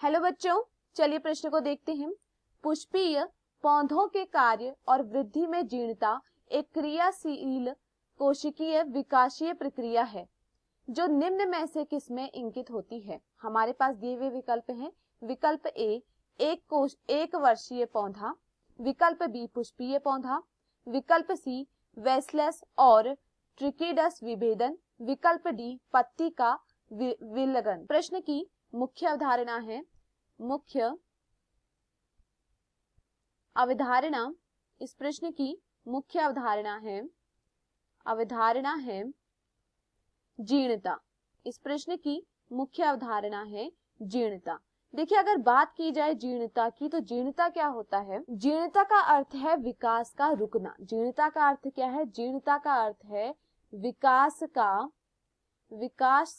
Hello बच्चों, चलिए प्रश्न को देखते हैं। पुष्पीय पौधों के कार्य और वृद्धि में जीर्णता एक क्रियाशील कोशिकीय विकासीय प्रक्रिया है जो निम्न में से किसमें इंगित होती है। हमारे पास दिए हुए विकल्प हैं। विकल्प ए एक वर्षीय पौधा, विकल्प बी पुष्पीय पौधा, विकल्प सी वेस्लेस और ट्रिकिडस विभेदन, विकल्प डी पत्ती का विलगन। प्रश्न की मुख्य अवधारणा है, मुख्य अवधारणा, इस प्रश्न की मुख्य अवधारणा है जीर्णता। इस प्रश्न की मुख्य अवधारणा है जीर्णता। देखिए, अगर बात की जाए जीर्णता की, तो जीर्णता क्या होता है? जीर्णता का अर्थ है विकास का रुकना। जीर्णता का अर्थ क्या है? जीर्णता का अर्थ है विकास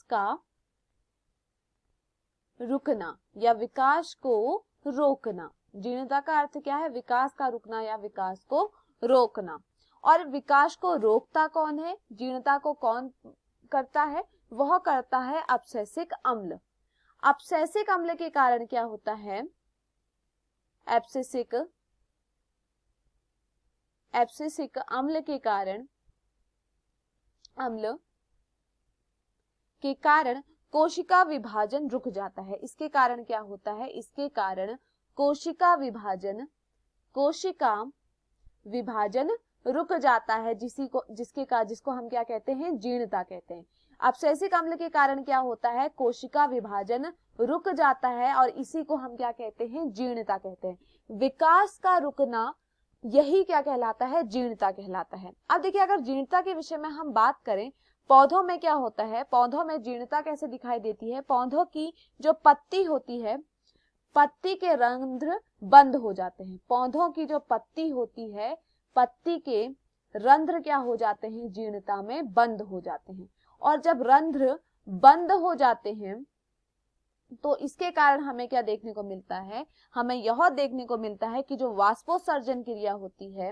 का रुकना या विकास को रोकना। जीर्णता का अर्थ क्या है? विकास का रुकना या विकास को रोकना। और विकास को रोकता कौन है? जीर्णता को कौन करता है? वह करता है अब्सेसिक अम्ल। अब्सेसिक अम्ल के कारण क्या होता है? एब्सेसिक अम्ल के कारण कोशिका विभाजन रुक जाता है। इसके कारण क्या होता है? इसके कारण कोशिका विभाजन रुक जाता है, जिसको हम क्या कहते हैं? जीर्णता कहते हैं। अब्सेसिक अम्ल के कारण क्या होता है? कोशिका विभाजन रुक जाता है और इसी को हम क्या कहते हैं? जीर्णता कहते हैं। विकास का रुकना, यही क्या कहलाता है? जीर्णता कहलाता है। अब देखिए, अगर जीर्णता के विषय में हम बात करें, पौधों में क्या होता है? पौधों में जीर्णता कैसे दिखाई देती है? पौधों की जो पत्ती होती है, पत्ती के रंध्र बंद हो जाते हैं। पौधों की जो पत्ती होती है, पत्ती के रंध्र क्या हो जाते हैं? जीर्णता में बंद हो जाते हैं। और जब रंध्र बंद हो जाते हैं तो इसके कारण हमें क्या देखने को मिलता है? हमें यह देखने को मिलता है कि जो वाष्पोत्सर्जन क्रिया होती है,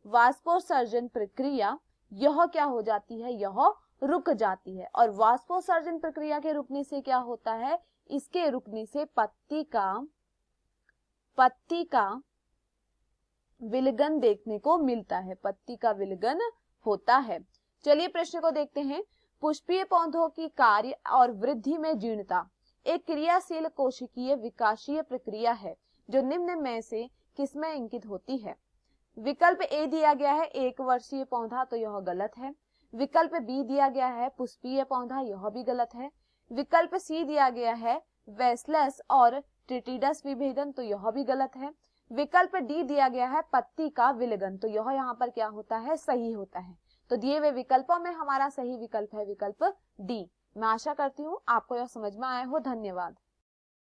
वाष्पोत्सर्जन प्रक्रिया, यह क्या हो जाती है? यह रुक जाती है। और वाष्पोत्सर्जन प्रक्रिया के रुकने से क्या होता है? इसके रुकने से पत्ती का विलगन देखने को मिलता है। पत्ती का विलगन होता है। चलिए प्रश्न को देखते हैं। पुष्पीय पौधों की कार्य और वृद्धि में जीर्णता एक क्रियाशील कोशिकीय विकासीय प्रक्रिया है जो निम्न में से किसमें इंगित होती है? विकल्प ए दिया गया है एक वर्षीय पौधा, तो यह गलत है। विकल्प बी दिया गया है पुष्पीय पौधा, यह भी गलत है। विकल्प सी दिया गया है वेस्लेस और ट्रिटिडस विभेदन, तो यह भी गलत है। विकल्प डी दिया गया है पत्ती का विलगन, तो यह यहाँ पर क्या होता है? सही होता है। तो दिए हुए विकल्पों में हमारा सही विकल्प है विकल्प डी। मैं आशा करती हूँ आपको यह समझ में आया हो। धन्यवाद।